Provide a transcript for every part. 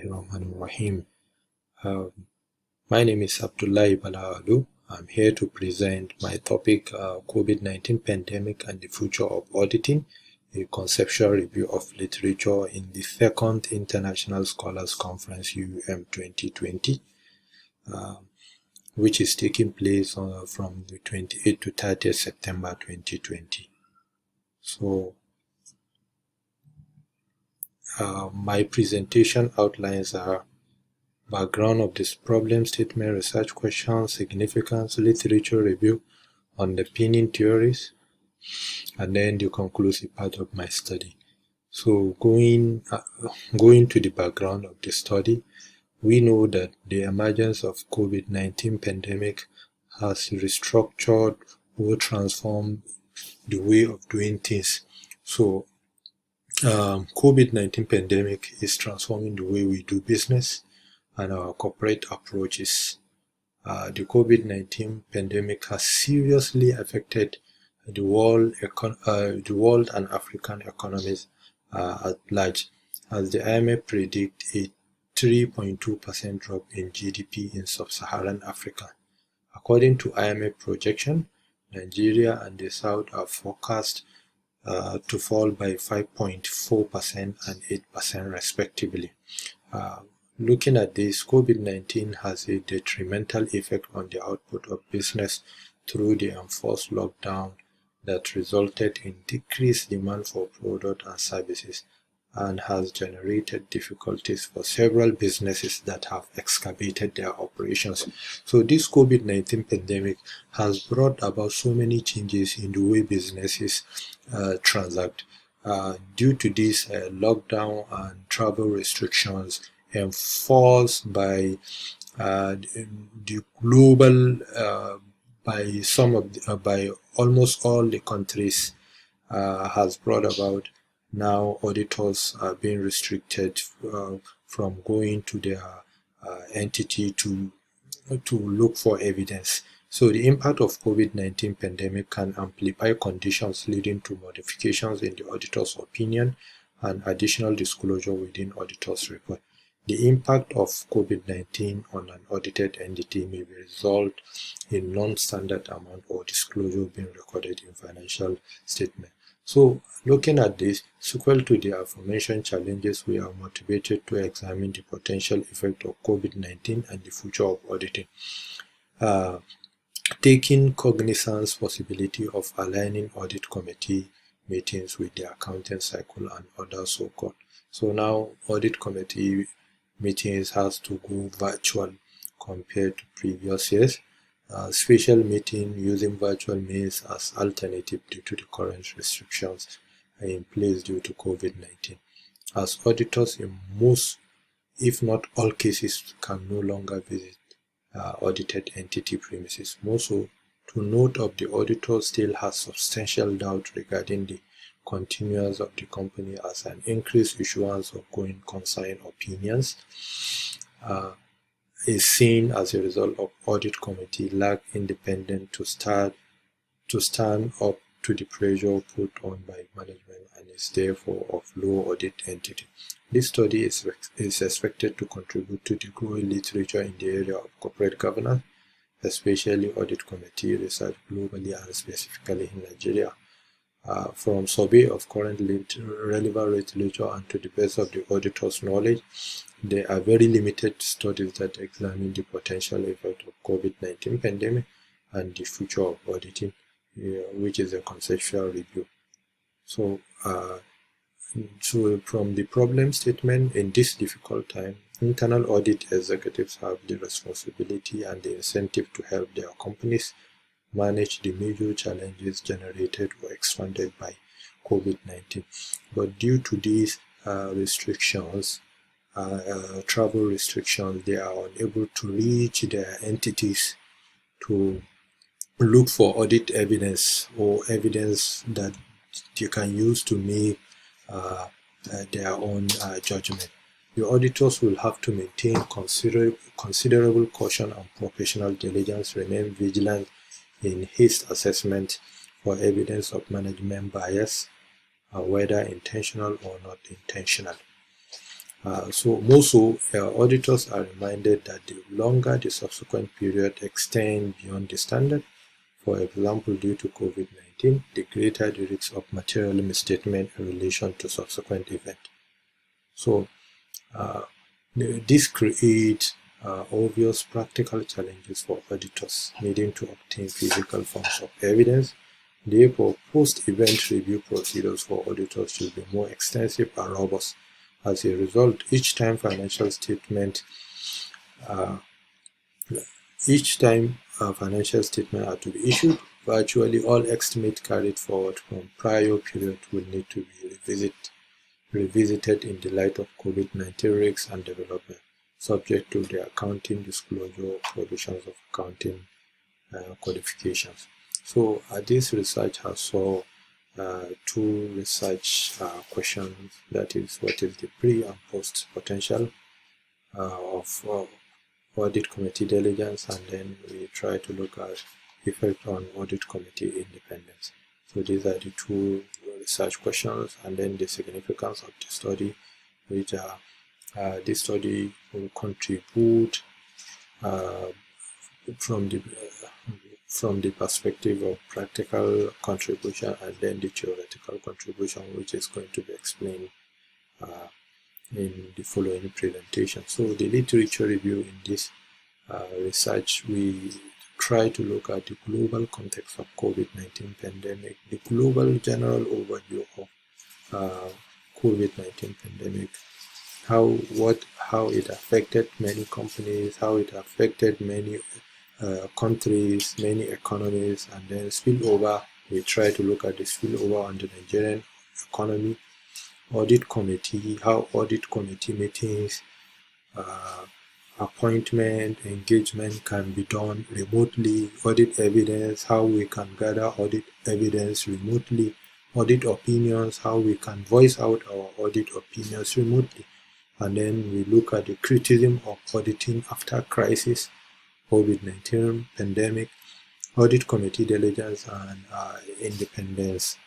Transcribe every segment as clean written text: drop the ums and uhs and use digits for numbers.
Bismillahirrahmanirrahim. My name is Abdullahi Bala. I'm here to present my topic, COVID-19 pandemic and the future of auditing, a conceptual review of literature in the second International Scholars Conference ISCUUM2020, which is taking place from the 28th to 30th September 2020. So, my presentation outlines are background of this problem statement, research questions, significance, literature review, underpinning theories, and then the conclusive part of my study. So going to the background of the study, we know that the emergence of COVID-19 pandemic has restructured or transformed the way of doing things. So COVID-19 pandemic is transforming the way we do business and our corporate approaches. The COVID-19 pandemic has seriously affected the world and African economies at large, as the IMF predict a 3.2% drop in GDP in sub-Saharan Africa. According to IMF projection, Nigeria and the South are forecast to fall by 5.4% and 8% respectively. Looking at this, COVID-19 has a detrimental effect on the output of business through the enforced lockdown that resulted in decreased demand for products and services and has generated difficulties for several businesses that have excavated their operations. So this COVID-19 pandemic has brought about so many changes in the way businesses transact. Due to this lockdown and travel restrictions enforced by the global, by almost all the countries, has brought about now auditors are being restricted from going to their entity to look for evidence. So the impact of COVID-19 pandemic can amplify conditions leading to modifications in the auditor's opinion and additional disclosure within auditor's report. The impact of COVID-19 on an audited entity may result in non-standard amount or disclosure being recorded in financial statement. So, looking at this, sequel to the aforementioned challenges, we are motivated to examine the potential effect of COVID-19 and the future of auditing. Taking cognizance possibility of aligning audit committee meetings with the accounting cycle and other so-called. So now audit committee meetings has to go virtual compared to previous years. Special meeting using virtual means as alternative due to the current restrictions in place due to COVID-19. As auditors in most, if not all cases, can no longer visit audited entity premises. Also, to note of the auditor still has substantial doubt regarding the continuance of the company as an increased issuance of going concern opinions is seen as a result of audit committee lack independence to stand up to the pressure put on by management and is therefore of low audit entity. This study is expected to contribute to the growing literature in the area of corporate governance, especially audit committee research globally and specifically in Nigeria. From survey of current relevant literature and to the best of the auditor's knowledge, there are very limited studies that examine the potential effect of COVID-19 pandemic and the future of auditing, which is a conceptual review. So from the problem statement, in this difficult time, internal audit executives have the responsibility and the incentive to help their companies manage the major challenges generated or expanded by COVID-19. But due to these restrictions, travel restrictions, they are unable to reach their entities to look for audit evidence or evidence that they can use to make their own judgment. The auditors will have to maintain considerable caution and professional diligence, remain vigilant in his assessment for evidence of management bias, whether intentional or not intentional. Auditors are reminded that the longer the subsequent period extend beyond the standard, for example, due to COVID-19, the greater the risk of material misstatement in relation to subsequent event. So this creates obvious practical challenges for auditors needing to obtain physical forms of evidence. Therefore, post-event review procedures for auditors should be more extensive and robust. As a result, each time financial statements are to be issued, virtually all estimates carried forward from prior periods will need to be revisited in the light of COVID-19 risks and development, subject to the accounting disclosure provisions of accounting codifications. So this research has saw two research questions, that is, what is the pre and post potential of audit committee diligence, and then we try to look at effect on audit committee independence. So these are the two research questions, and then the significance of the study, which this study will contribute from the perspective of practical contribution, and then the theoretical contribution, which is going to be explained in the following presentation. So the literature review in this research, we try to look at the global context of COVID-19 pandemic, the global general overview of COVID-19 pandemic, how it affected many companies, how it affected many countries, many economies, and then spillover. We try to look at the spillover on the Nigerian economy. Audit committee, how audit committee meetings, appointment, engagement can be done remotely, audit evidence, how we can gather audit evidence remotely, audit opinions, how we can voice out our audit opinions remotely. And then we look at the criticism of auditing after crisis, COVID-19 pandemic, audit committee diligence, and independence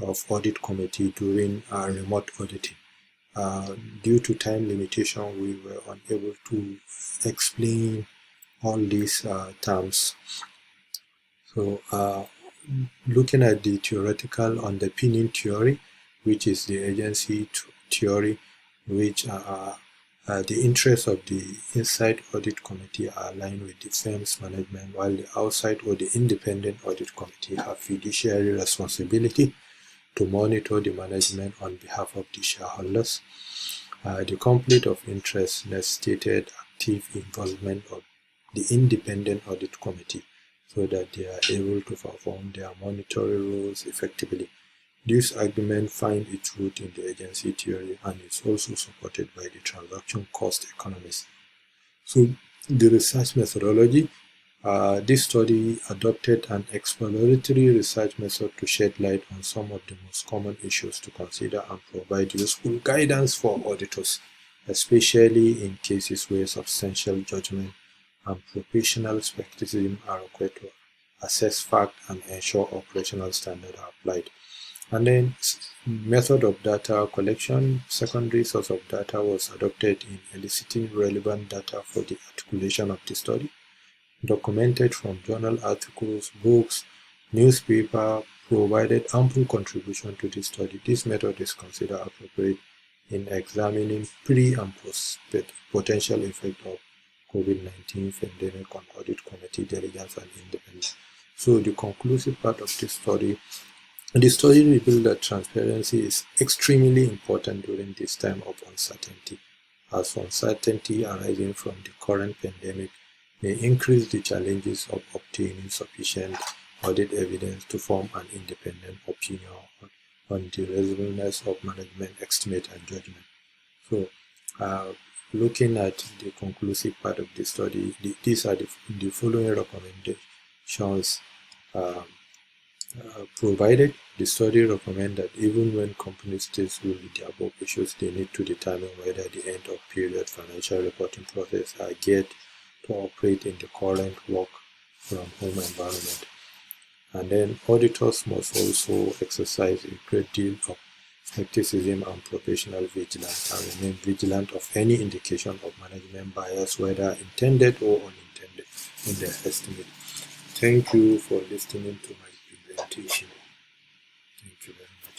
of audit committee during remote auditing. Due to time limitation, we were unable to explain all these terms. So looking at the theoretical underpinning theory, which is the agency theory, which the interests of the inside audit committee are aligned with the firm's management, while the outside or the independent audit committee have fiduciary responsibility to monitor the management on behalf of the shareholders. The conflict of interest necessitated active involvement of the independent audit committee so that they are able to perform their monetary roles effectively. This argument finds its root in the agency theory and is also supported by the transaction cost economists. So the research methodology, this study adopted an exploratory research method to shed light on some of the most common issues to consider and provide useful guidance for auditors, especially in cases where substantial judgment and professional skepticism are required to assess fact and ensure operational standards are applied. And then method of data collection, secondary source of data was adopted in eliciting relevant data for the articulation of the study, documented from journal articles, books, newspaper, provided ample contribution to the study. This method is considered appropriate in examining pre and post potential effect of COVID-19 pandemic on audit committee diligence and independence. So the conclusive part of this study, the study revealed that transparency is extremely important during this time of uncertainty, as uncertainty arising from the current pandemic may increase the challenges of obtaining sufficient audit evidence to form an independent opinion on the reasonableness of management estimate and judgment. So, looking at the conclusive part of the study, these are the following recommendations provided. The study recommends that even when companies still with the above issues, they need to determine whether the end of period financial reporting process are geared to operate in the current work from home environment. And then auditors must also exercise a great deal of skepticism, and professional vigilance, and remain vigilant of any indication of management bias, whether intended or unintended, in their estimate. Thank you for listening to my presentation. Thank you very much.